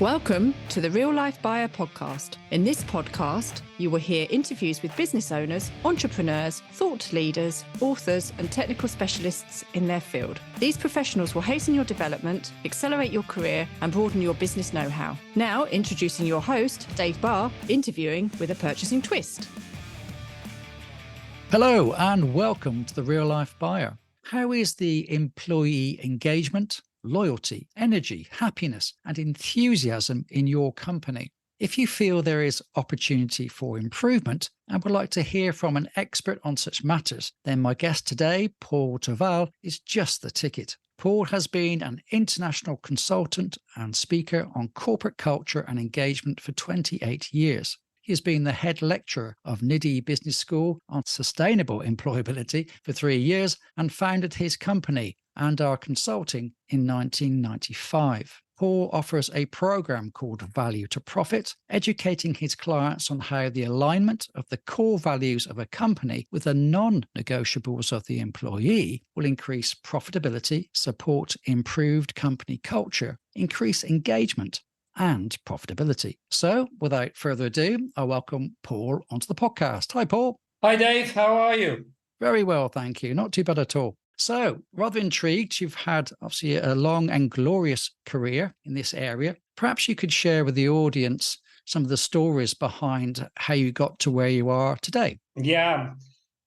Welcome to the Real Life Buyer podcast. In this podcast, you will hear interviews with business owners, entrepreneurs, thought leaders, authors, and technical specialists in their field. These professionals will hasten your development, accelerate your career, and broaden your business know-how. Now, introducing your host, Dave Barr, interviewing with a purchasing twist. Hello, and welcome to the Real Life Buyer. How is the employee engagement, loyalty, energy, happiness, and enthusiasm in your company? If you feel there is opportunity for improvement and would like to hear from an expert on such matters, then my guest today, Paul Terval, is just the ticket. Paul has been an international consultant and speaker on corporate culture and engagement for 28 years. He has been the head lecturer of NiDi Business School on Sustainable Employability for 3 years and founded his company, Andare Consulting, in 1995. Paul offers a program called Value to Profit, educating his clients on how the alignment of the core values of a company with the non-negotiables of the employee will increase profitability, support improved company culture, increase engagement, and profitability. So, without further ado, I welcome Paul onto the podcast. Hi, Paul. Hi, Dave. How are you? Very well, thank you. Not too bad at all. So, rather intrigued, you've had obviously a long and glorious career in this area. Perhaps you could share with the audience some of the stories behind how you got to where you are today. Yeah,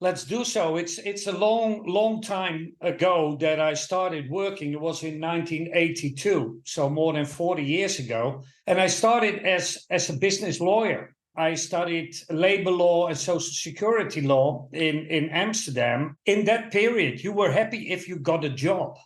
let's do so. It's a long time ago that I started working. It was in 1982, so more than 40 years ago. And I started as a business lawyer. I studied labor law and social security law in Amsterdam. In that period, you were happy if you got a job,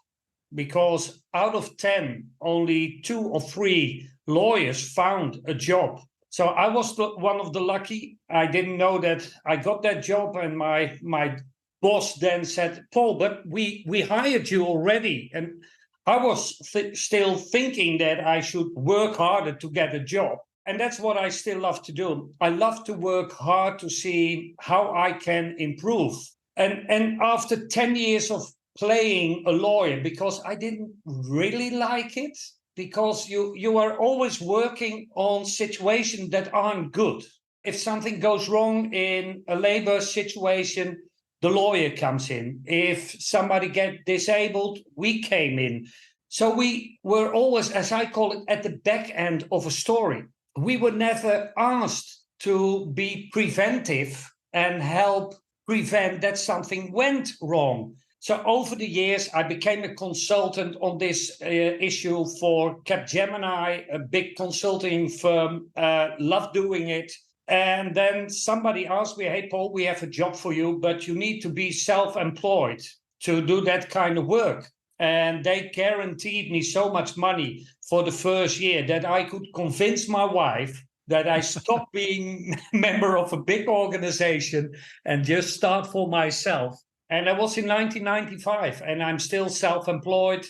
because out of 10, only 2 or 3 lawyers found a job. So I was one of the lucky. I didn't know that I got that job, and my boss then said, Paul, but we hired you already. And I was still thinking that I should work harder to get a job. And that's what I still love to do. I love to work hard to see how I can improve. And after 10 years of playing a lawyer, because I didn't really like it, because you are always working on situations that aren't good. If something goes wrong in a labor situation, the lawyer comes in. If somebody gets disabled, we came in. So we were always, as I call it, at the back end of a story. We were never asked to be preventive and help prevent that something went wrong. So over the years, I became a consultant on this issue for Capgemini, a big consulting firm. Loved doing it. And then somebody asked me, hey, Paul, we have a job for you, but you need to be self-employed to do that kind of work. And they guaranteed me so much money for the first year that I could convince my wife that I stop being a member of a big organization and just start for myself. And that was in 1995, and I'm still self-employed,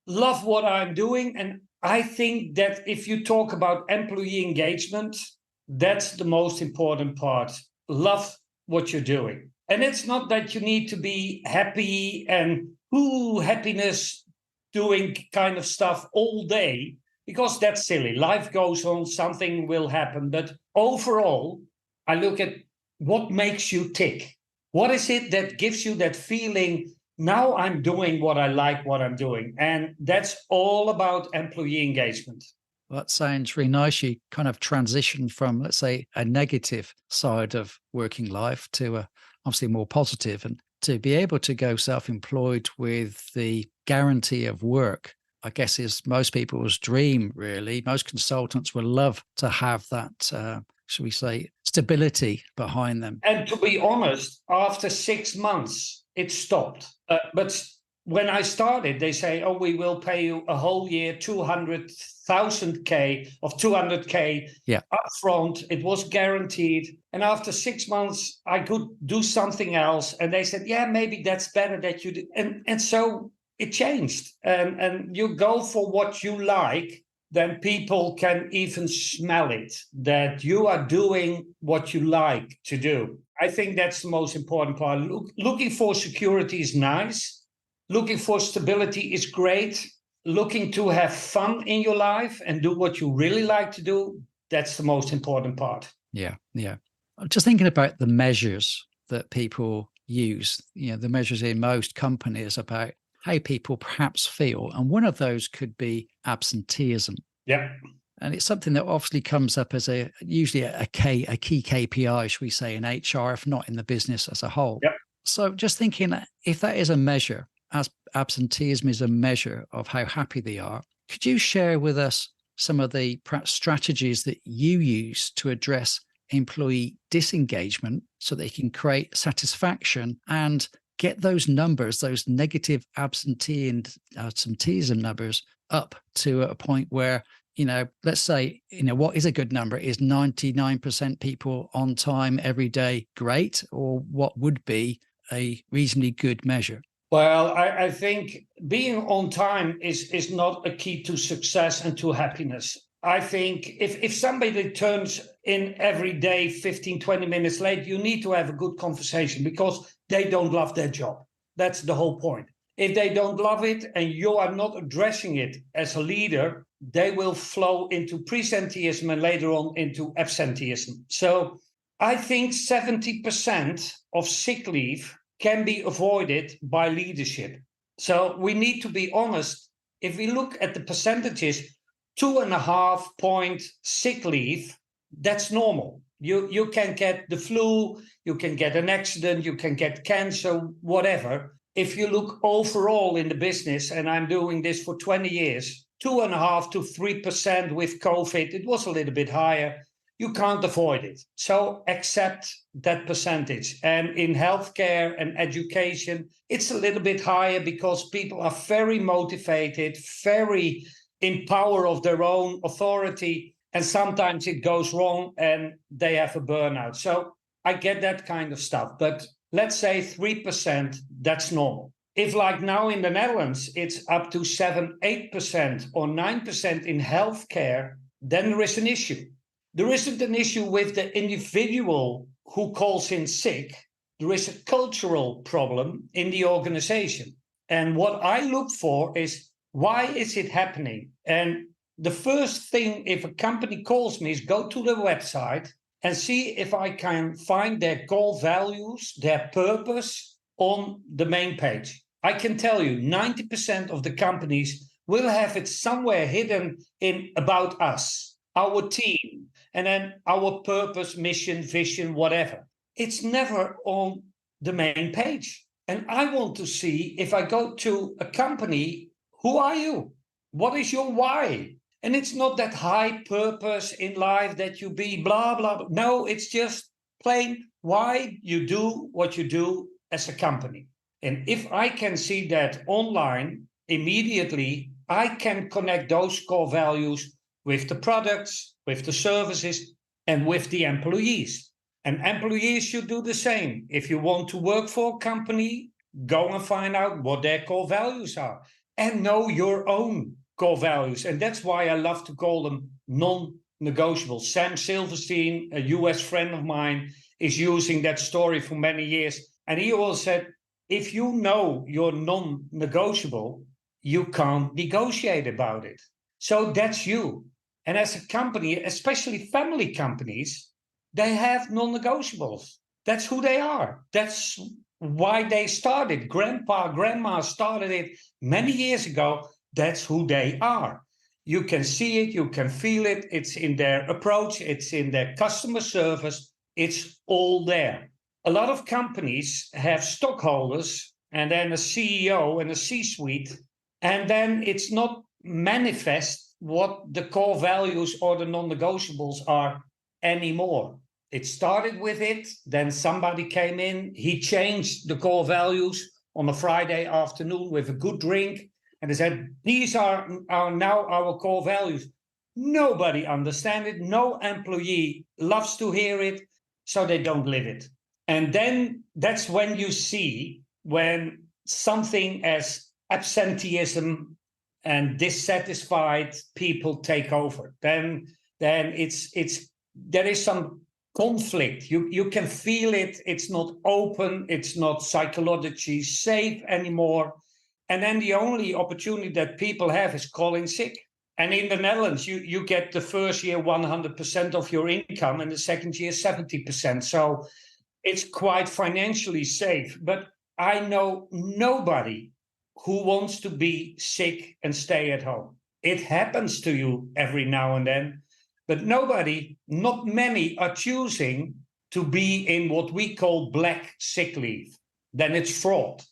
love what I'm doing. And I think that if you talk about employee engagement, that's the most important part. Love what you're doing. And it's not that you need to be happy and happiness doing kind of stuff all day, because that's silly. Life goes on, something will happen. But overall, I look at what makes you tick. What is it that gives you that feeling, now I'm doing what I like, what I'm doing? And that's all about employee engagement. Well, that sounds really nice. You kind of transition from, let's say, a negative side of working life to a obviously more positive, and to be able to go self-employed with the guarantee of work, I guess, is most people's dream, really. Most consultants would love to have that, should we say, stability behind them. And to be honest, after 6 months, it stopped. But when I started, they say, oh, we will pay you a whole year, 200,000 of 200K upfront. It was guaranteed. And after 6 months, I could do something else. And they said, yeah, maybe that's better that you do. And so it changed. And you go for what you like, then people can even smell it, that you are doing what you like to do. I think that's the most important part. Looking for security is nice. Looking for stability is great. looking to have fun in your life and do what you really like to do, that's the most important part. Yeah. I'm just thinking about the measures that people use, the measures in most companies about how people perhaps feel. And one of those could be absenteeism. Yeah. And it's something that obviously comes up as usually a key KPI, should we say, in HR, if not in the business as a whole. Yep. So just thinking, if that is a measure, as absenteeism is a measure of how happy they are, could you share with us some of the perhaps strategies that you use to address employee disengagement so they can create satisfaction and get those numbers, those negative absenteeism numbers up to a point where, let's say, what is a good number? Is 99% people on time every day great? Or what would be a reasonably good measure? Well, I think being on time is not a key to success and to happiness. I think if somebody turns in every day 15, 20 minutes late, you need to have a good conversation because they don't love their job. That's the whole point. If they don't love it and you are not addressing it as a leader, they will flow into presenteeism and later on into absenteeism. So I think 70% of sick leave can be avoided by leadership. So we need to be honest. If we look at the percentages, 2.5 point sick leave, that's normal. You can get the flu, you can get an accident, you can get cancer, whatever. If you look overall in the business, and I'm doing this for 20 years, 2.5 to 3% with COVID, it was a little bit higher. You can't avoid it. So accept that percentage. And in healthcare and education, it's a little bit higher because people are very motivated, very in power of their own authority. And sometimes it goes wrong and they have a burnout. So I get that kind of stuff. But let's say 3%, that's normal. If like now in the Netherlands, it's up to 7, 8% or 9% in healthcare, then there is an issue. There isn't an issue with the individual who calls in sick. There is a cultural problem in the organization. And what I look for is, why is it happening? And the first thing, if a company calls me, is go to the website and see if I can find their core values, their purpose on the main page. I can tell you 90% of the companies will have it somewhere hidden in about us, our team, and then our purpose, mission, vision, whatever. It's never on the main page. And I want to see, if I go to a company, who are you? What is your why? And it's not that high purpose in life that you be blah, blah, blah. No, it's just plain why you do what you do as a company. And if I can see that online immediately, I can connect those core values with the products, with the services, and with the employees. And employees should do the same. If you want to work for a company, go and find out what their core values are and know your own core values. And that's why I love to call them non-negotiable. Sam Silverstein, a US friend of mine, is using that story for many years. And he always said, if you know your non-negotiable, you can't negotiate about it. So that's you. And as a company, especially family companies, they have non-negotiables. That's who they are. That's why they started. Grandpa, grandma started it many years ago. That's who they are. You can see it, you can feel it. It's in their approach, it's in their customer service. It's all there. A lot of companies have stockholders and then a CEO and a C-suite, and then it's not manifest what the core values or the non-negotiables are anymore. It started with it, then somebody came in, he changed the core values on a Friday afternoon with a good drink, and they said, these are now our core values. Nobody understands it, no employee loves to hear it, so they don't live it. And then that's when you see when something as absenteeism and dissatisfied people take over. Then it's there is some conflict. You can feel it. It's not open. It's not psychologically safe anymore. And then the only opportunity that people have is calling sick. And in the Netherlands, you get the first year 100% of your income and the second year 70%. So it's quite financially safe. But I know nobody who wants to be sick and stay at home. It happens to you every now and then, but not many are choosing to be in what we call black sick leave. Then it's fraud.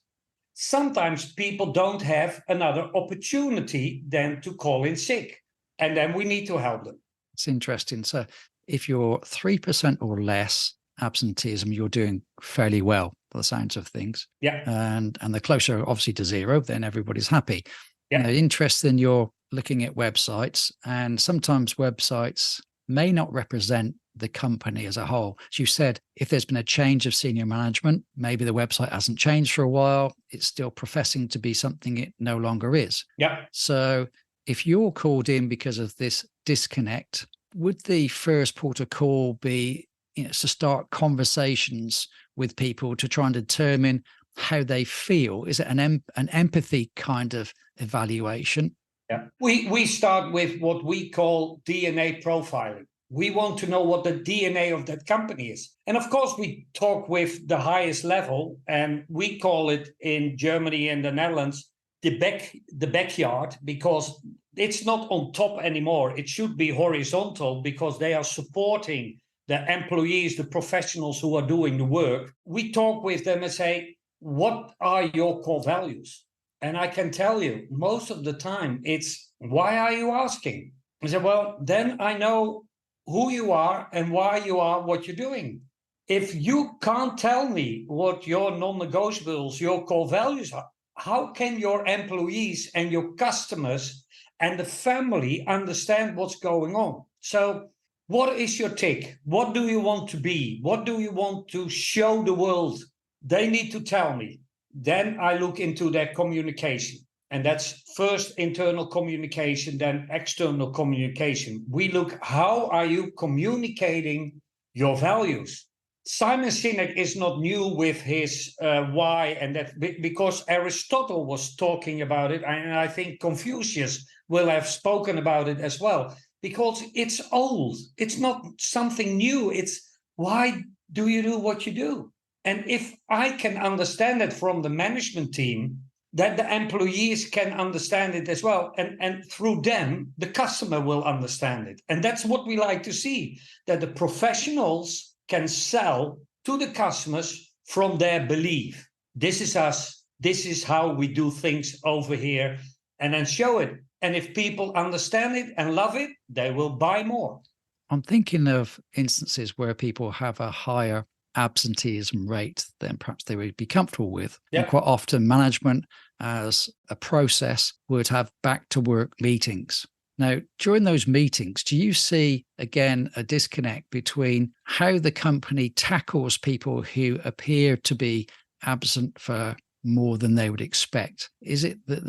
Sometimes people don't have another opportunity than to call in sick, and then we need to help them. It's interesting. So if you're 3% or less absenteeism, you're doing fairly well, by the sounds of things. Yeah. And the closer, obviously, to zero, then everybody's happy. Yeah. Now, interesting, you're looking at websites, and sometimes websites may not represent the company as a whole. As you said, if there's been a change of senior management, maybe the website hasn't changed for a while, it's still professing to be something it no longer is. Yeah. So if you're called in because of this disconnect, would the first port of call be to start conversations with people to try and determine how they feel? Is it an empathy kind of evaluation? Yeah. We start with what we call DNA profiling. We want to know what the DNA of that company is. And of course, we talk with the highest level, and we call it in Germany and the Netherlands the backyard, because it's not on top anymore. It should be horizontal, because they are supporting the employees, the professionals who are doing the work. We talk with them and say, what are your core values? And I can tell you, most of the time, it's, why are you asking? I say, well, then I know who you are and why you are what you're doing. If you can't tell me what your non-negotiables, your core values are, how can your employees and your customers and the family understand what's going on? So what is your tick? What do you want to be? What do you want to show the world? They need to tell me. Then I look into their communication. And that's first internal communication, then external communication. We look, how are you communicating your values? Simon Sinek is not new with his why, and that because Aristotle was talking about it, and I think Confucius will have spoken about it as well, because it's old. It's not something new. It's, why do you do what you do? And if I can understand it from the management team, that the employees can understand it as well. And through them, the customer will understand it. And that's what we like to see, that the professionals can sell to the customers from their belief. This is us. This is how we do things over here. And then show it. And if people understand it and love it, they will buy more. I'm thinking of instances where people have a higher absenteeism rate than perhaps they would be comfortable with. Yeah. And quite often management as a process would have back to work meetings. Now, during those meetings, do you see, again, a disconnect between how the company tackles people who appear to be absent for more than they would expect? Is it that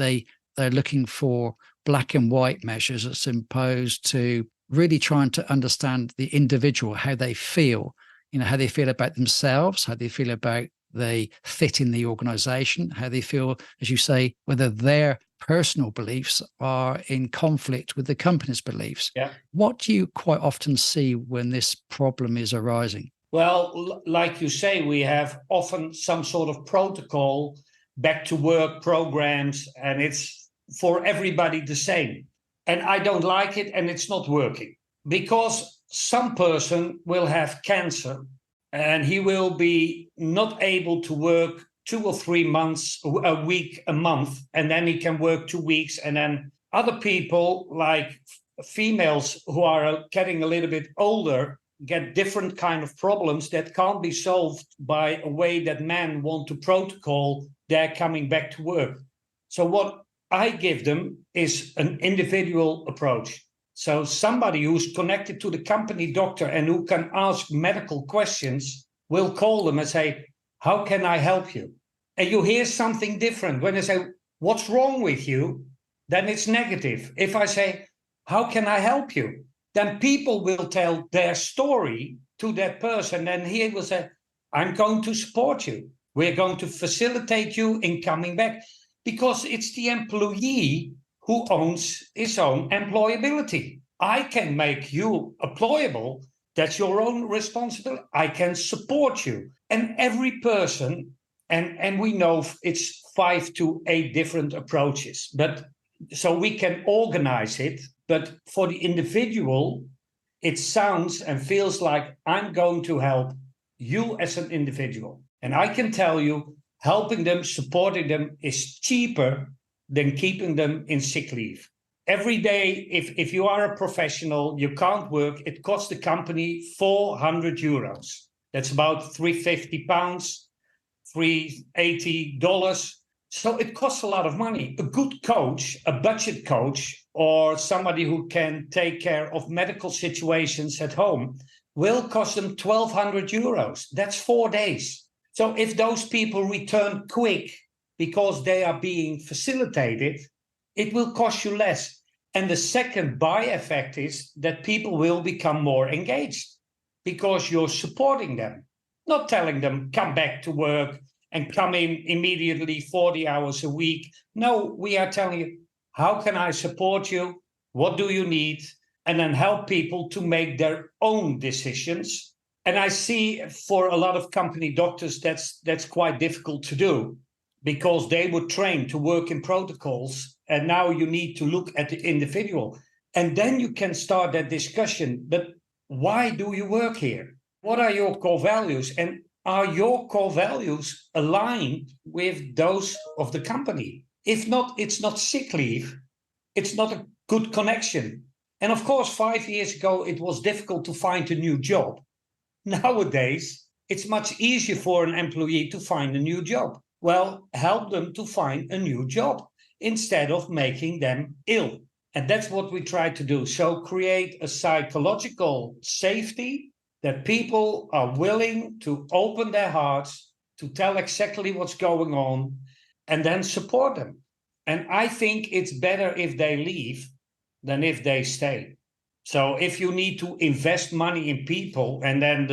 they're looking for black and white measures as opposed to really trying to understand the individual, how they feel, how they feel about themselves, how they feel about they fit in the organization, how they feel, as you say, whether their personal beliefs are in conflict with the company's beliefs. Yeah. What do you quite often see when this problem is arising? Well, like you say, we have often some sort of protocol, back to work programs, and it's for everybody the same. And I don't like it, and it's not working, because some person will have cancer and he will be not able to work 2 or 3 months, a week, a month, and then he can work 2 weeks. And then other people, like females who are getting a little bit older, get different kind of problems that can't be solved by a way that men want to protocol their coming back to work. So what I give them is an individual approach. So somebody who's connected to the company doctor and who can ask medical questions will call them and say, how can I help you? And you hear something different. When I say, what's wrong with you? Then it's negative. If I say, how can I help you? Then people will tell their story to that person. And he will say, I'm going to support you. We're going to facilitate you in coming back. Because it's the employee who owns his own employability. I can make you employable. That's your own responsibility. I can support you. And every person, and we know it's 5 to 8 different approaches, but so we can organize it. But for the individual, it sounds and feels like I'm going to help you as an individual. And I can tell you, helping them, supporting them is cheaper than keeping them in sick leave. Every day, if you are a professional, you can't work, it costs the company 400 euros. That's about £350, $380. So it costs a lot of money. A good coach, a budget coach, or somebody who can take care of medical situations at home will cost them 1,200 euros. That's 4 days. So if those people return quick because they are being facilitated, it will cost you less. And the second by-effect is that people will become more engaged because you're supporting them, not telling them, come back to work and come in immediately 40 hours a week. No, we are telling you, how can I support you? What do you need? And then help people to make their own decisions. And I see for a lot of company doctors, that's quite difficult to do because they were trained to work in protocols. And now you need to look at the individual. And then you can start that discussion. But why do you work here? What are your core values? And are your core values aligned with those of the company? If not, it's not sick leave. It's not a good connection. And of course, 5 years ago, it was difficult to find a new job. Nowadays, it's much easier for an employee to find a new job. Well, help them to find a new job instead of making them ill. And that's what we try to do. So create a psychological safety that people are willing to open their hearts, to tell exactly what's going on, and then support them. And I think it's better if they leave than if they stay. So if you need to invest money in people, and then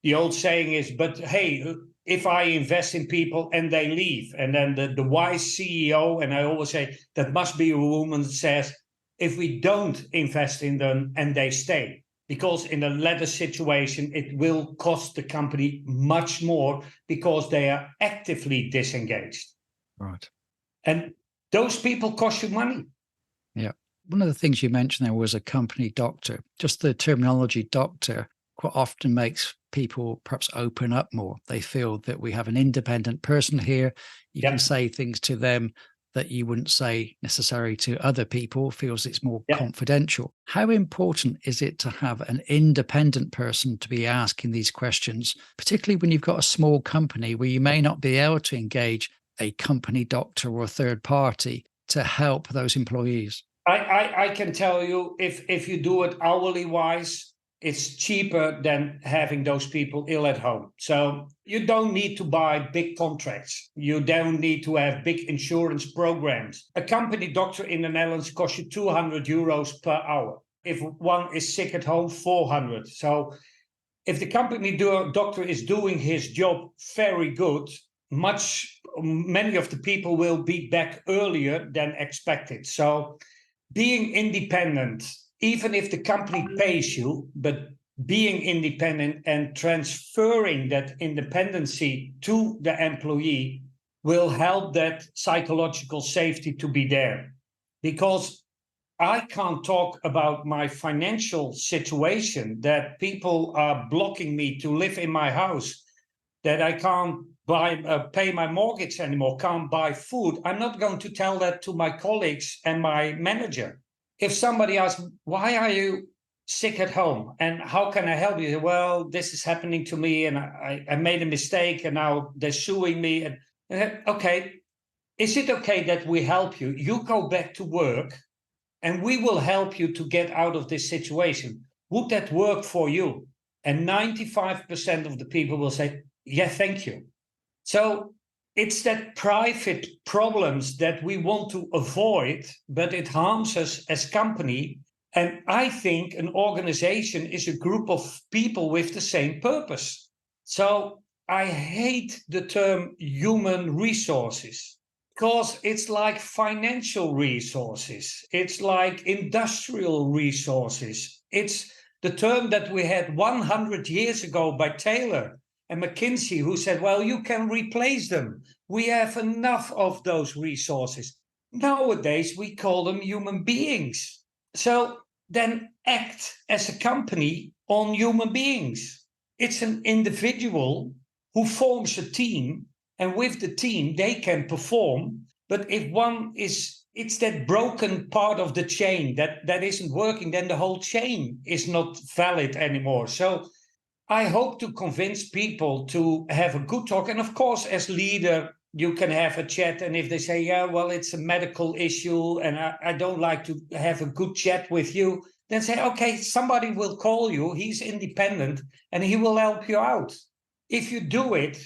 the old saying is, but hey, if I invest in people and they leave, and then the wise CEO, and I always say, that must be a woman that says, if we don't invest in them and they stay, because in the latter situation, it will cost the company much more because they are actively disengaged. Right. And those people cost you money. Yeah. One of the things you mentioned there was a company doctor. Just the terminology doctor quite often makes people perhaps open up more. They feel that we have an independent person here. You can say things to them that you wouldn't say necessarily to other people, feels it's more confidential. How important is it to have an independent person to be asking these questions, particularly when you've got a small company where you may not be able to engage a company doctor or a third party to help those employees? I can tell you, if you do it hourly wise, it's cheaper than having those people ill at home. So you don't need to buy big contracts. You don't need to have big insurance programs. A company doctor in the Netherlands costs you 200 euros per hour. If one is sick at home, 400. So if the company doctor is doing his job very good, many of the people will be back earlier than expected. So being independent, even if the company pays you, but being independent and transferring that independency to the employee will help that psychological safety to be there. Because I can't talk about my financial situation, that people are blocking me to live in my house, that I can't pay my mortgage anymore, can't buy food. I'm not going to tell that to my colleagues and my manager. If somebody asks, why are you sick at home and how can I help you? Well, this is happening to me and I made a mistake and now they're suing me. And okay, is it okay that we help you? You go back to work and we will help you to get out of this situation. Would that work for you? And 95% of the people will say, yeah, thank you. So it's that private problems that we want to avoid, but it harms us as company. And I think an organization is a group of people with the same purpose. So I hate the term human resources. Because it's like financial resources. It's like industrial resources. It's the term that we had 100 years ago by Taylor and McKinsey, who said, well, you can replace them. We have enough of those resources. Nowadays, we call them human beings. So then act as a company on human beings. It's an individual who forms a team, and with the team, they can perform. But if one is, it's that broken part of the chain that isn't working, then the whole chain is not valid anymore. So I hope to convince people to have a good talk. And of course, as leader, you can have a chat. And if they say, yeah, well, it's a medical issue and I don't like to have a good chat with you, then say, okay, somebody will call you. He's independent and he will help you out. If you do it,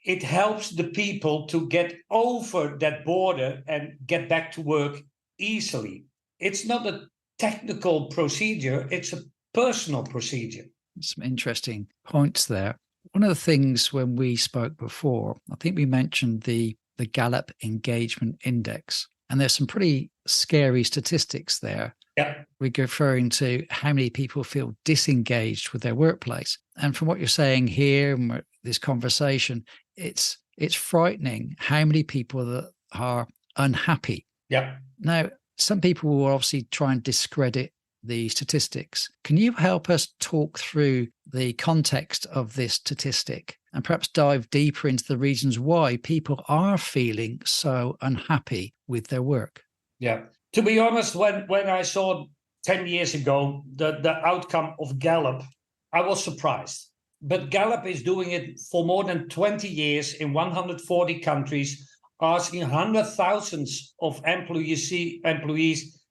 it helps the people to get over that border and get back to work easily. It's not a technical procedure, it's a personal procedure. Some interesting points there. One of the things when we spoke before, I think we mentioned the Gallup Engagement Index, and there's some pretty scary statistics there. Yeah. We're referring to how many people feel disengaged with their workplace. And from what you're saying here and this conversation, it's frightening how many people that are unhappy. Yeah. Now, some people will obviously try and discredit the statistics. Can you help us talk through the context of this statistic and perhaps dive deeper into the reasons why people are feeling so unhappy with their work? Yeah. To be honest, when I saw 10 years ago the outcome of Gallup, I was surprised. But Gallup is doing it for more than 20 years in 140 countries, asking hundreds of thousands of employees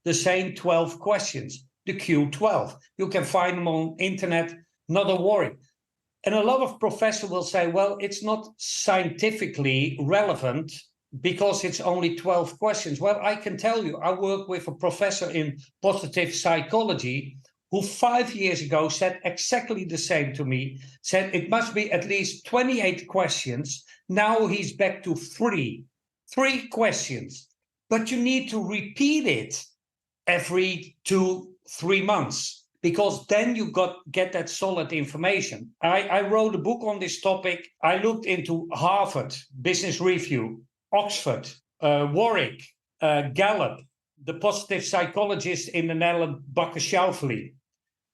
the same 12 questions, the Q12. You can find them on internet, not a worry. And a lot of professors will say, well, it's not scientifically relevant because it's only 12 questions. Well, I can tell you, I work with a professor in positive psychology who 5 years ago said exactly the same to me, said it must be at least 28 questions. Now he's back to three questions, but you need to repeat it every 2-3 months, because then you get that solid information. I wrote a book on this topic. I looked into Harvard Business Review, Oxford, Warwick, Gallup, the positive psychologist in the Netherlands, Bakker Schauffele.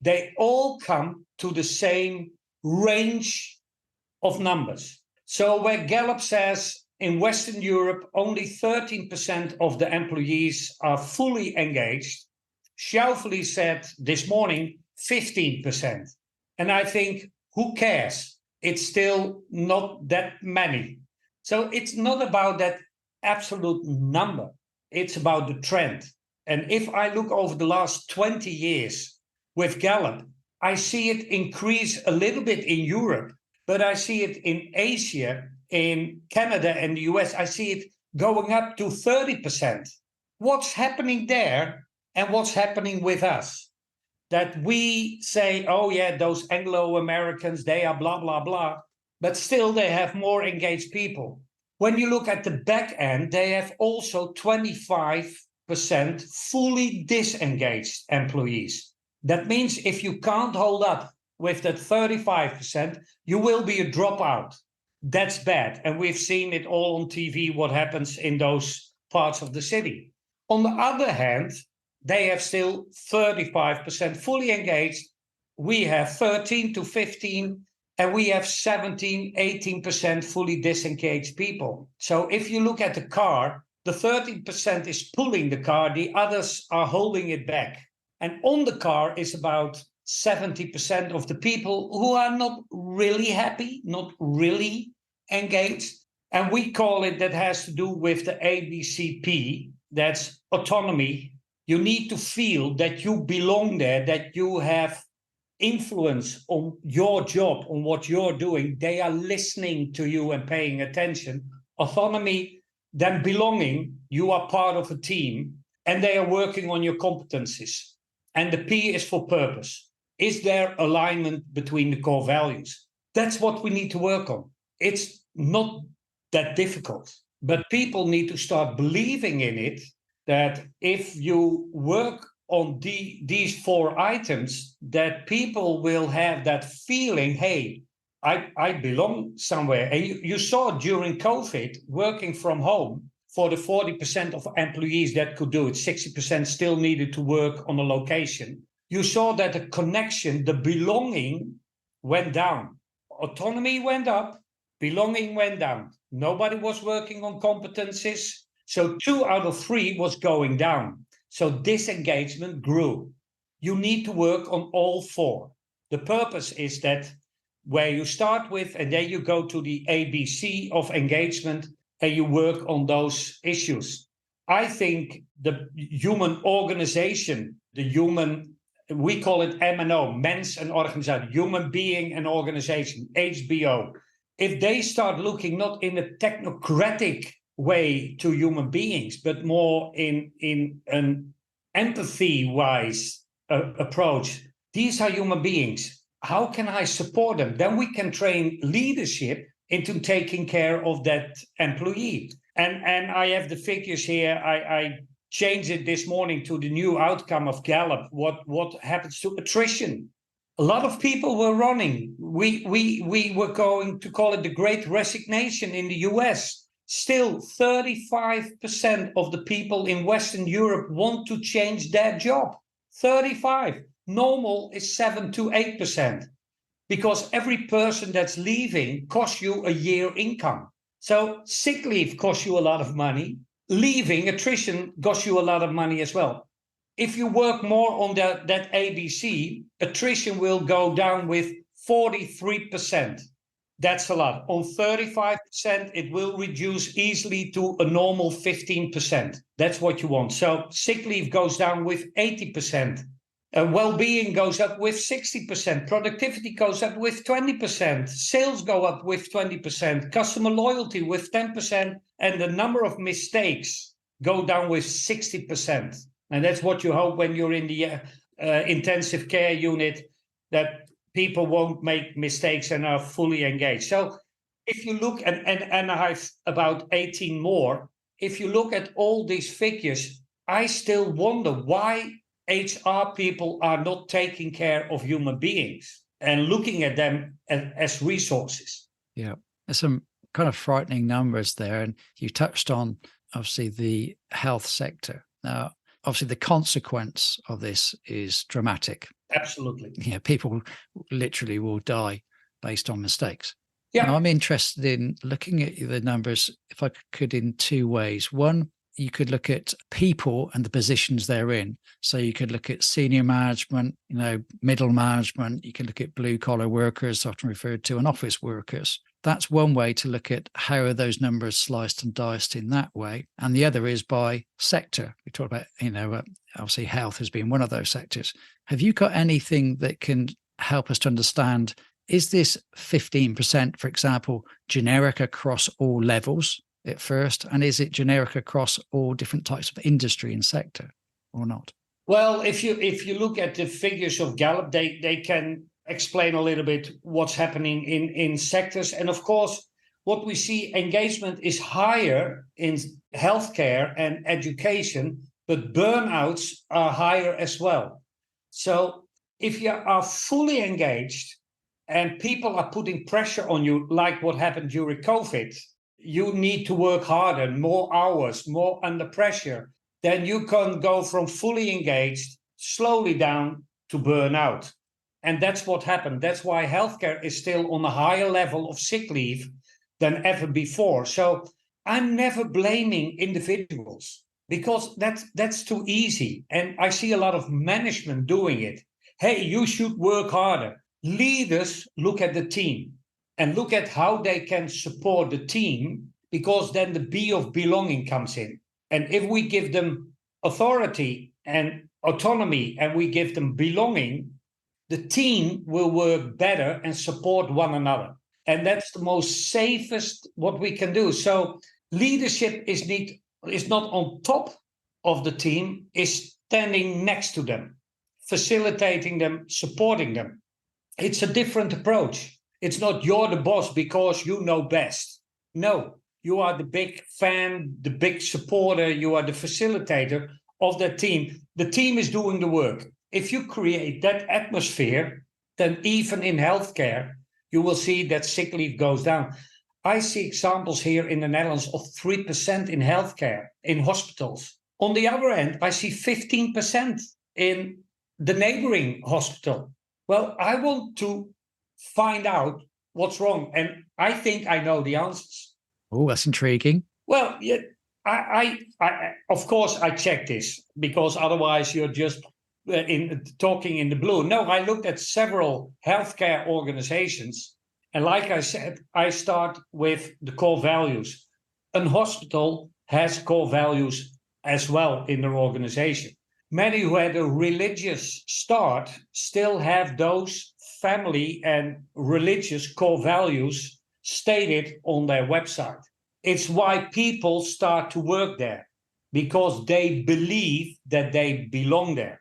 They all come to the same range of numbers. So where Gallup says in Western Europe, only 13% of the employees are fully engaged, Schauffele said this morning, 15%. And I think, who cares? It's still not that many. So it's not about that absolute number. It's about the trend. And if I look over the last 20 years with Gallup, I see it increase a little bit in Europe, but I see it in Asia, in Canada and the US, I see it going up to 30%. What's happening there and what's happening with us? That we say, oh yeah, those Anglo-Americans, they are blah, blah, blah, but still they have more engaged people. When you look at the back end, they have also 25% fully disengaged employees. That means if you can't hold up with that 35%, you will be a dropout. That's bad. And we've seen it all on TV, what happens in those parts of the city. On the other hand, they have still 35% fully engaged. We have 13 to 15, and we have 17, 18% fully disengaged people. So if you look at the car, the 13% is pulling the car, the others are holding it back. And on the car is about 70% of the people who are not really happy, not really engaged. And we call it, that has to do with the ABCP, that's autonomy. You need to feel that you belong there, that you have influence on your job, on what you're doing. They are listening to you and paying attention. Autonomy, then belonging, you are part of a team and they are working on your competencies. And the P is for purpose. Is there alignment between the core values? That's what we need to work on. It's not that difficult. But people need to start believing in it, that if you work on these 4 items, that people will have that feeling, hey, I belong somewhere. And you saw during COVID, working from home, for the 40% of employees that could do it, 60% still needed to work on a location. You saw that the connection, the belonging went down. Autonomy went up, belonging went down. Nobody was working on competencies. So 2 out of 3 was going down. So disengagement grew. You need to work on all 4. The purpose is that where you start with, and then you go to the ABC of engagement, and you work on those issues. I think the human organization, we call it MNO, Mens and Organization, human being and organization, HBO. If they start looking not in a technocratic way to human beings, but more in an empathy-wise approach, these are human beings. How can I support them? Then we can train leadership into taking care of that employee. And I have the figures here. I changed it this morning to the new outcome of Gallup. What happens to attrition? A lot of people were running. We were going to call it the Great Resignation in the US. Still, 35% of the people in Western Europe want to change their job. 35. Normal is 7 to 8%. Because every person that's leaving costs you a year income. So sick leave costs you a lot of money. Leaving, attrition, costs you a lot of money as well. If you work more on that ABC, attrition will go down with 43%. That's a lot. On 35%, it will reduce easily to a normal 15%. That's what you want. So sick leave goes down with 80%. Well-being goes up with 60%. Productivity goes up with 20%. Sales go up with 20%. Customer loyalty with 10%. And the number of mistakes go down with 60%. And that's what you hope when you're in the intensive care unit, that people won't make mistakes and are fully engaged. So if you look at, and I have about 18 more, if you look at all these figures, I still wonder why HR people are not taking care of human beings and looking at them as resources. Yeah, there's some kind of frightening numbers there. And you touched on, obviously, the health sector. Now, obviously, the consequence of this is dramatic. Absolutely. Yeah, people literally will die based on mistakes. Yeah. Now, I'm interested in looking at the numbers, if I could, in 2 ways. One, you could look at people and the positions they're in. So you could look at senior management, middle management. You can look at blue collar workers, often referred to, and office workers. That's one way to look at how are those numbers sliced and diced in that way. And the other is by sector. We talked about, obviously health has been one of those sectors. Have you got anything that can help us to understand, is this 15%, for example, generic across all levels at first? And is it generic across all different types of industry and sector or not? Well, if you look at the figures of Gallup, they can explain a little bit what's happening in sectors. And of course, what we see, engagement is higher in healthcare and education, but burnouts are higher as well. So if you are fully engaged and people are putting pressure on you, like what happened during COVID, you need to work harder, more hours, more under pressure, then you can go from fully engaged slowly down to burnout. And that's what happened. That's why healthcare is still on a higher level of sick leave than ever before. So I'm never blaming individuals because that's too easy. And I see a lot of management doing it. Hey, you should work harder. Leaders look at the team and look at how they can support the team, because then the B of belonging comes in. And if we give them authority and autonomy and we give them belonging, the team will work better and support one another. And that's the most safest what we can do. So leadership is not on top of the team, is standing next to them, facilitating them, supporting them. It's a different approach. It's not you're the boss because you know best. No, you are the big fan, the big supporter, you are the facilitator of that team. The team is doing the work. If you create that atmosphere, then even in healthcare, you will see that sick leave goes down. I see examples here in the Netherlands of 3% in healthcare, in hospitals. On the other hand, I see 15% in the neighboring hospital. Well, I want to find out what's wrong. And I think I know the answers. Oh, that's intriguing. Well, yeah, I of course, I check this because otherwise you're just talking in the blue. No, I looked at several healthcare organizations. And like I said, I start with the core values. A hospital has core values as well in their organization. Many who had a religious start still have those family and religious core values stated on their website. It's why people start to work there, because they believe that they belong there.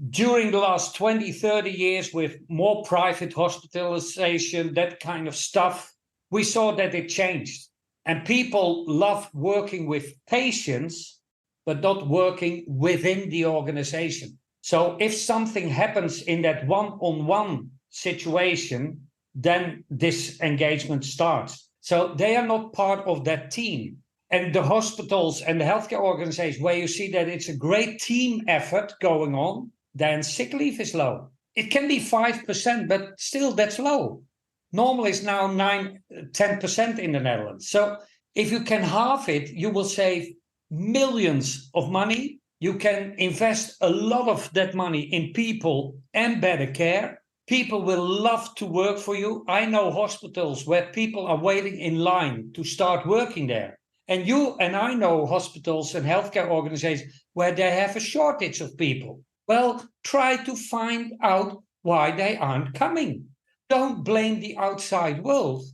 During the last 20, 30 years, with more private hospitalization, that kind of stuff, we saw that it changed. And people love working with patients, but not working within the organization. So if something happens in that one-on-one situation, then disengagement starts. So they are not part of that team. And the hospitals and the healthcare organizations where you see that it's a great team effort going on, then sick leave is low. It can be 5%, but still that's low. Normally it's now 10% in the Netherlands. So if you can halve it, you will save millions of money. You can invest a lot of that money in people and better care. People will love to work for you. I know hospitals where people are waiting in line to start working there. And you and I know hospitals and healthcare organizations where they have a shortage of people. Well, try to find out why they aren't coming. Don't blame the outside world.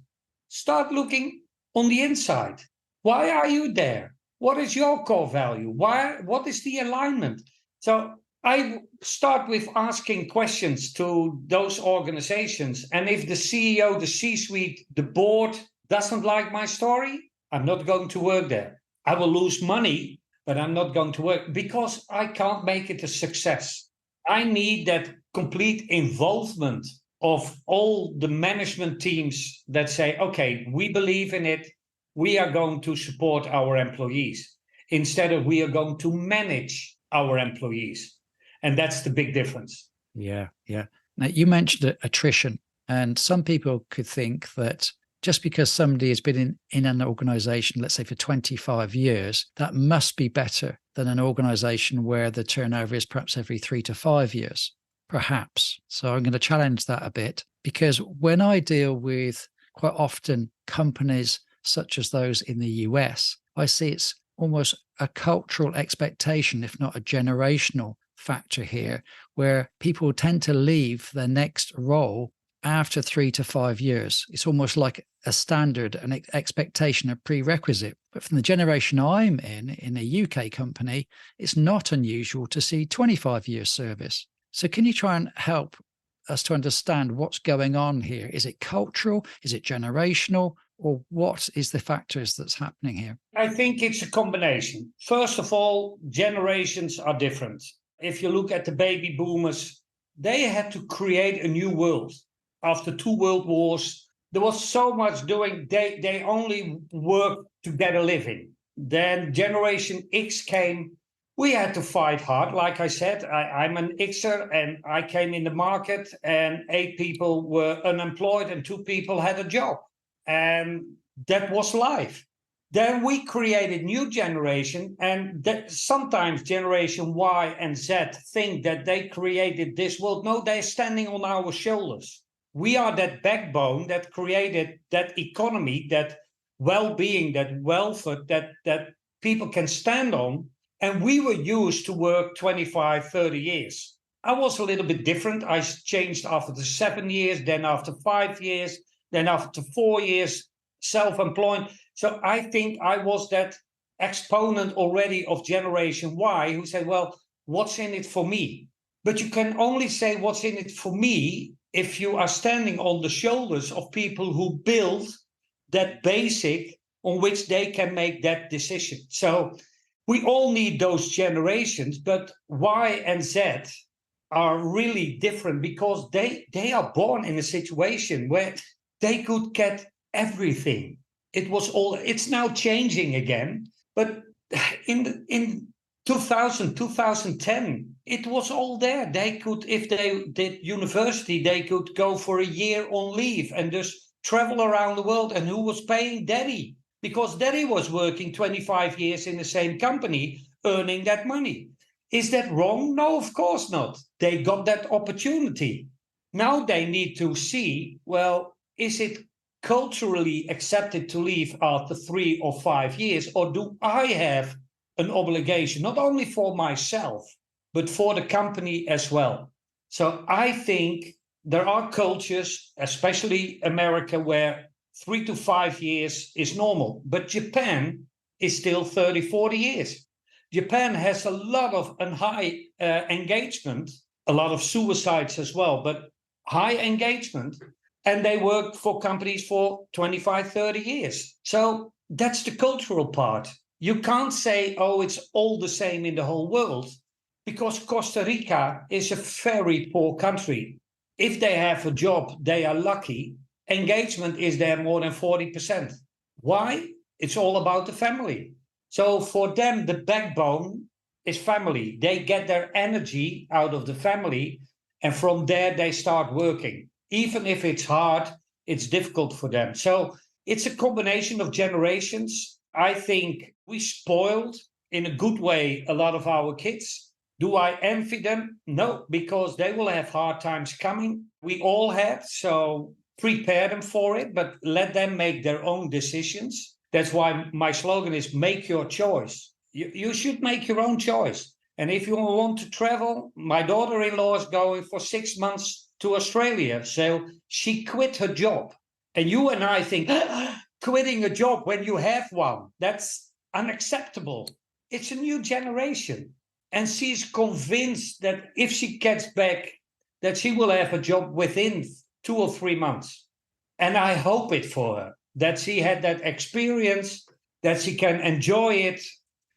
Start looking on the inside. Why are you there? What is your core value? What is the alignment? So I start with asking questions to those organizations. And if the CEO, the C-suite, the board doesn't like my story, I'm not going to work there. I will lose money, but I'm not going to work because I can't make it a success. I need that complete involvement of all the management teams that say, okay, we believe in it. We are going to support our employees instead of we are going to manage our employees. And that's the big difference. Yeah. Now, you mentioned attrition, and some people could think that just because somebody has been in an organization, let's say for 25 years, that must be better than an organization where the turnover is perhaps every 3 to 5 years, perhaps. So I'm going to challenge that a bit, because when I deal with quite often companies such as those in the US, I see it's almost a cultural expectation, if not a generational factor here, where people tend to leave their next role after 3 to 5 years. It's almost like a standard, an expectation, a prerequisite. But from the generation I'm in a UK company, it's not unusual to see 25 years service. So can you try and help us to understand what's going on here? Is it cultural? Is it generational? Or what is the factors that's happening here? I think it's a combination. First of all, generations are different. If you look at the baby boomers, they had to create a new world. After 2 world wars, there was so much doing. They only worked to get a living. Then Generation X came. We had to fight hard. Like I said, I'm an Xer, and I came in the market and 8 people were unemployed and 2 people had a job. And that was life. Then we created new generation, and that sometimes Generation Y and Z think that they created this world. No, they're standing on our shoulders. We are that backbone that created that economy, that well-being, that welfare that people can stand on. And we were used to work 25, 30 years. I was a little bit different. I changed after the 7 years, then after 5 years, then after 4 years, self-employed. So I think I was that exponent already of Generation Y who said, well, what's in it for me? But you can only say what's in it for me if you are standing on the shoulders of people who build that basic on which they can make that decision. So we all need those generations, but Y and Z are really different because they are born in a situation where they could get everything. It's now changing again, but in 2000, 2010, it was all there. They could, if they did university, they could go for a year on leave and just travel around the world. And who was paying daddy? Because daddy was working 25 years in the same company, earning that money. Is that wrong? No, of course not. They got that opportunity. Now they need to see, well, is it culturally accepted to leave after 3 or 5 years? Or do I have an obligation, not only for myself, but for the company as well? So I think there are cultures, especially America, where 3 to 5 years is normal. But Japan is still 30, 40 years. Japan has a lot of high engagement, a lot of suicides as well, but high engagement. And they work for companies for 25, 30 years. So that's the cultural part. You can't say, oh, it's all the same in the whole world, because Costa Rica is a very poor country. If they have a job, they are lucky. Engagement is there more than 40%. Why? It's all about the family. So for them, the backbone is family. They get their energy out of the family, and from there they start working. Even if it's hard, it's difficult for them. So it's a combination of generations. I think we spoiled, in a good way, a lot of our kids. Do I envy them? No, because they will have hard times coming. We all have, so prepare them for it, but let them make their own decisions. That's why my slogan is make your choice. You should make your own choice. And if you want to travel, my daughter-in-law is going for 6 months to Australia. So she quit her job. And you and I think, quitting a job when you have one, that's unacceptable. It's a new generation. And she's convinced that if she gets back, that she will have a job within 2 or 3 months. And I hope it for her, that she had that experience, that she can enjoy it.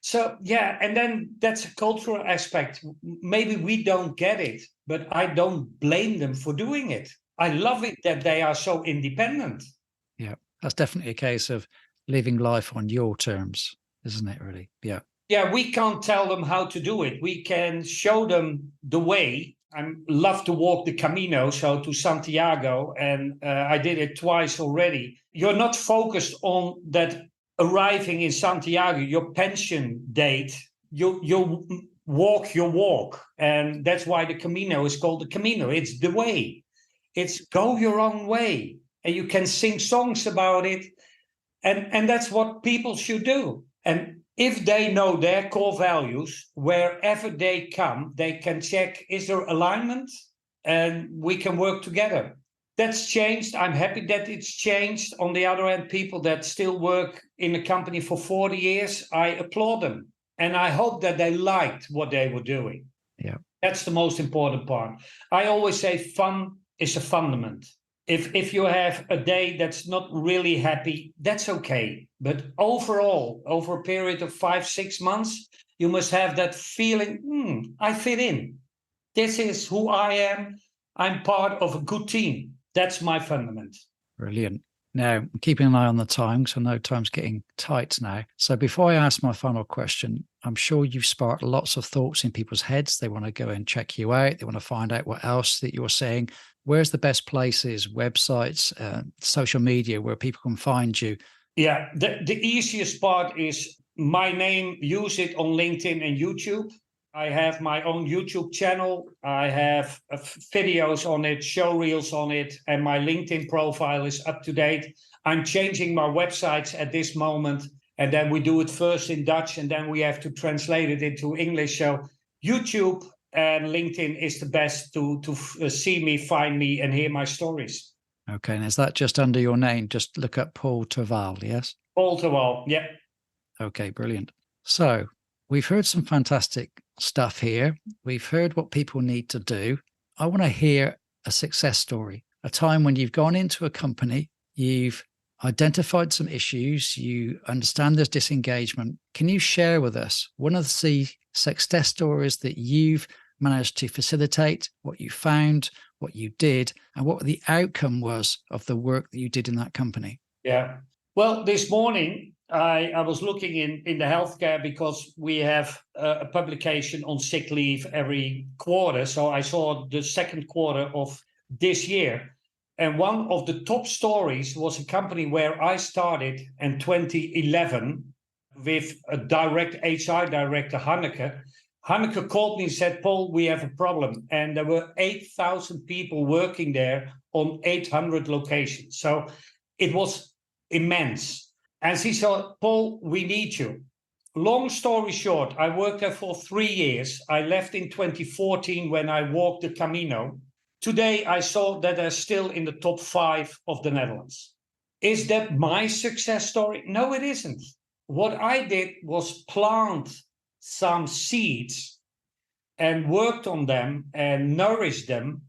So, yeah, and then that's a cultural aspect. Maybe we don't get it, but I don't blame them for doing it. I love it that they are so independent. Yeah, that's definitely a case of living life on your terms, isn't it, really? Yeah. Yeah, we can't tell them how to do it. We can show them the way. I love to walk the Camino, so to Santiago, and I did it twice already. You're not focused on that arriving in Santiago, your pension date. You walk your walk, and that's why the Camino is called the Camino. It's the way. It's go your own way, and you can sing songs about it, and that's what people should do. And if they know their core values, wherever they come, they can check, is there alignment? And we can work together. That's changed. I'm happy that it's changed. On the other hand, people that still work in a company for 40 years, I applaud them. And I hope that they liked what they were doing. Yeah. That's the most important part. I always say fun is a fundament. If you have a day that's not really happy, that's okay. But overall, over a period of 5, 6 months, you must have that feeling, I fit in. This is who I am. I'm part of a good team. That's my fundament. Brilliant. Now, I'm keeping an eye on the time, because I know time's getting tight now. So before I ask my final question, I'm sure you've sparked lots of thoughts in people's heads. They want to go and check you out. They want to find out what else that you're saying. Where's the best places, websites, social media where people can find you? Yeah, the easiest part is my name. Use it on LinkedIn and YouTube. I have my own YouTube channel. I have videos on it, show reels on it, and my LinkedIn profile is up to date. I'm changing my websites at this moment, and then we do it first in Dutch, and then we have to translate it into English. So YouTube and LinkedIn is the best to see me, find me, and hear my stories. Okay, and is that just under your name? Just look up Paul Terval, yes? Paul Terval, yeah. Okay, brilliant. So we've heard some fantastic stuff here. We've heard what people need to do. I want to hear a success story, a time when you've gone into a company, you've identified some issues. You understand there's disengagement. Can you share with us one of the success stories that you've managed to facilitate, what you found, what you did, and what the outcome was of the work that you did in that company? Yeah. Well, this morning I was looking in the healthcare because we have a publication on sick leave every quarter. So I saw the second quarter of this year. And one of the top stories was a company where I started in 2011 with a direct HR director, Hanneke. Hanneke called me and said, Paul, we have a problem. And there were 8,000 people working there on 800 locations. So it was immense. And she said, Paul, we need you. Long story short, I worked there for 3 years. I left in 2014 when I walked the Camino. Today, I saw that they're still in the top 5 of the Netherlands. Is that my success story? No, it isn't. What I did was plant some seeds and worked on them and nourished them.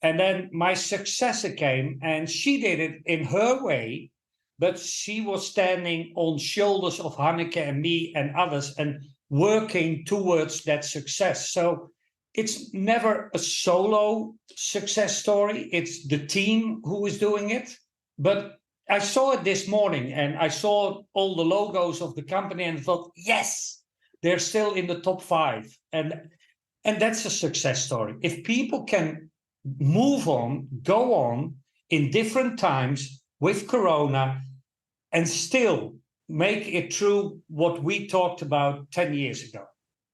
And then my successor came and she did it in her way, but she was standing on shoulders of Hanneke and me and others and working towards that success. So it's never a solo success story. It's the team who is doing it. But I saw it this morning and I saw all the logos of the company and thought, yes, they're still in the top 5. And that's a success story. If people can move on, go on in different times with Corona and still make it through what we talked about 10 years ago,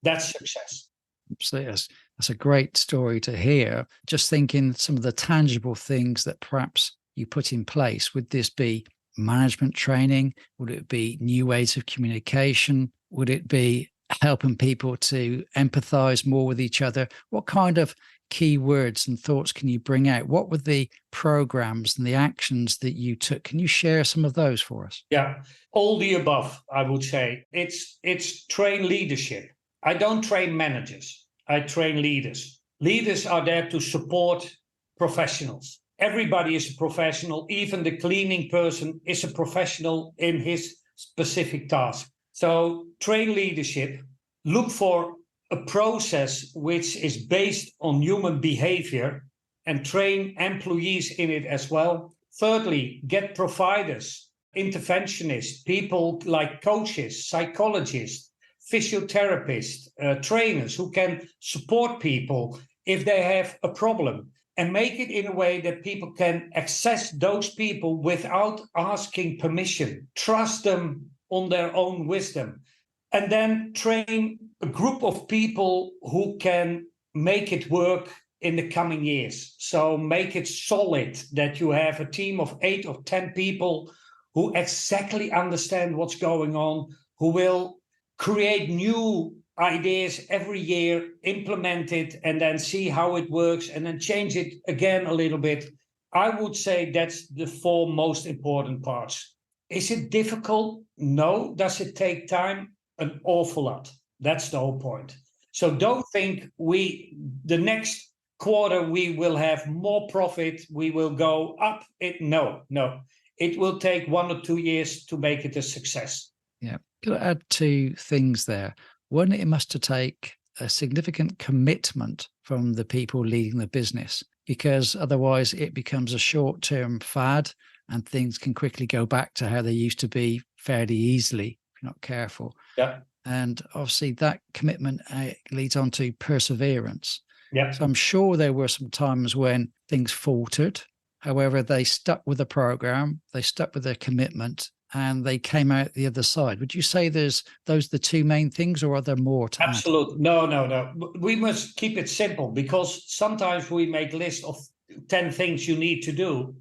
that's success. Absolutely. That's a great story to hear. Just thinking some of the tangible things that perhaps you put in place. Would this be management training? Would it be new ways of communication? Would it be helping people to empathize more with each other? What kind of key words and thoughts can you bring out? What were the programs and the actions that you took? Can you share some of those for us? Yeah, all the above, I would say. It's train leadership. I don't train managers. I train leaders. Leaders are there to support professionals. Everybody is a professional. Even the cleaning person is a professional in his specific task. So train leadership. Look for a process which is based on human behavior and train employees in it as well. Thirdly, get providers, interventionists, people like coaches, psychologists, physiotherapists, trainers who can support people if they have a problem, and make it in a way that people can access those people without asking permission. Trust them on their own wisdom. And then train a group of people who can make it work in the coming years. So make it solid that you have a team of 8 or 10 people who exactly understand what's going on, who will create new ideas every year, implement it, and then see how it works, and then change it again a little bit. I would say that's the 4 most important parts. Is it difficult? No. Does it take time? An awful lot. That's the whole point. So don't think the next quarter we will have more profit, we will go up. No. It will take 1 or 2 years to make it a success. Yeah. Could I add 2 things there? One, it must take a significant commitment from the people leading the business, because otherwise it becomes a short-term fad and things can quickly go back to how they used to be fairly easily if you're not careful. Yeah. And obviously that commitment leads on to perseverance. Yeah. So I'm sure there were some times when things faltered. However, they stuck with the program, they stuck with their commitment, and they came out the other side. Would you say those the 2 main things, or are there more to Absolutely. add? No. We must keep it simple, because sometimes we make lists of 10 things you need to do.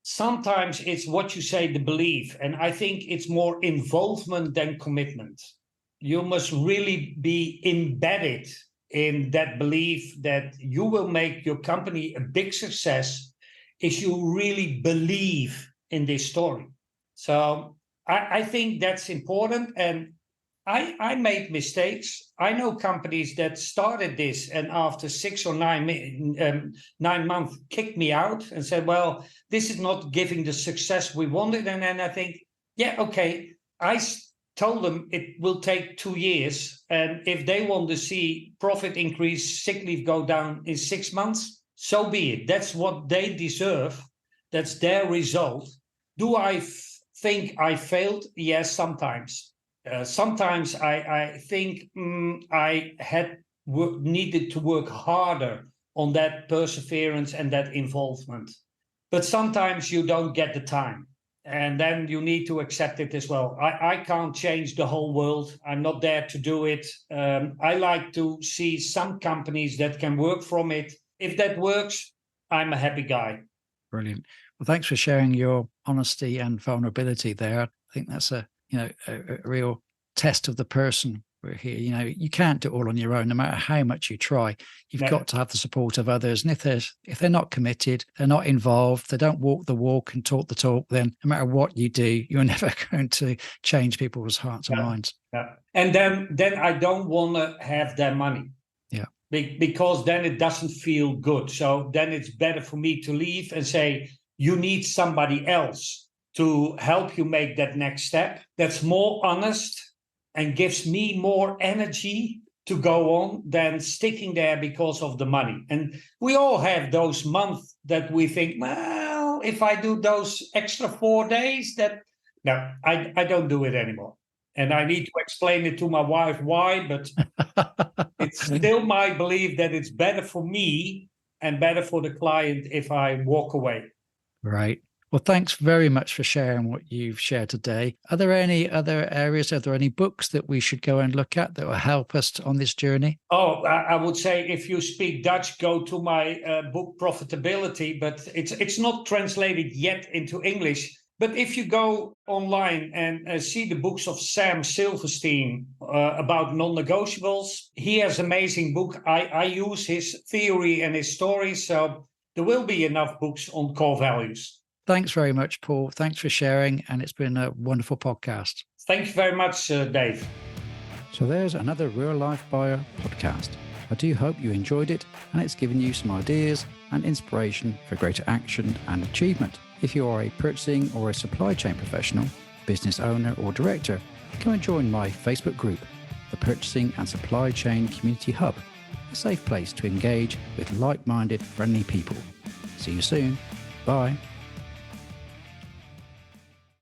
Sometimes it's what you say, the belief. And I think it's more involvement than commitment. You must really be embedded in that belief that you will make your company a big success if you really believe in this story. So I think that's important. And I made mistakes. I know companies that started this and after 6 or 9 months kicked me out and said, well, this is not giving the success we wanted. And then I think, yeah, okay. I told them it will take 2 years. And if they want to see profit increase, sick leave go down in 6 months, so be it. That's what they deserve. That's their result. Do I think I failed? Yes, sometimes. Sometimes I think I needed to work harder on that perseverance and that involvement. But sometimes you don't get the time. And then you need to accept it as well. I can't change the whole world. I'm not there to do it. I like to see some companies that can work from it. If that works, I'm a happy guy. Brilliant. Well, thanks for sharing your honesty and vulnerability there. I think that's a real test of the person we're here. You can't do it all on your own, no matter how much you try. You've got to have the support of others. And if they're not committed, they're not involved, they don't walk the walk and talk the talk, then no matter what you do, you're never going to change people's hearts and minds. Yeah. And then I don't want to have their money. Yeah. Because then it doesn't feel good. So then it's better for me to leave and say, you need somebody else to help you make that next step. That's more honest and gives me more energy to go on than sticking there because of the money. And we all have those months that we think, well, if I do those extra 4 days, no, I don't do it anymore. And I need to explain it to my wife why, but it's still my belief that it's better for me and better for the client if I walk away. Right. Well, thanks very much for sharing what you've shared today. Are there any other areas? Are there any books that we should go and look at that will help us on this journey? Oh, I would say if you speak Dutch, go to my book Profitability, but it's not translated yet into English. But if you go online and see the books of Sam Silverstein about non-negotiables, he has an amazing book. I use his theory and his stories, so there will be enough books on core values. Thanks very much, Paul. Thanks for sharing, and it's been a wonderful podcast. Thank you very much, Dave. So there's another Real Life Buyer podcast. I do hope you enjoyed it and it's given you some ideas and inspiration for greater action and achievement. If you are a purchasing or a supply chain professional, business owner or director, come and join my Facebook group, the Purchasing and Supply Chain Community Hub, a safe place to engage with like-minded, friendly people. See you soon. Bye.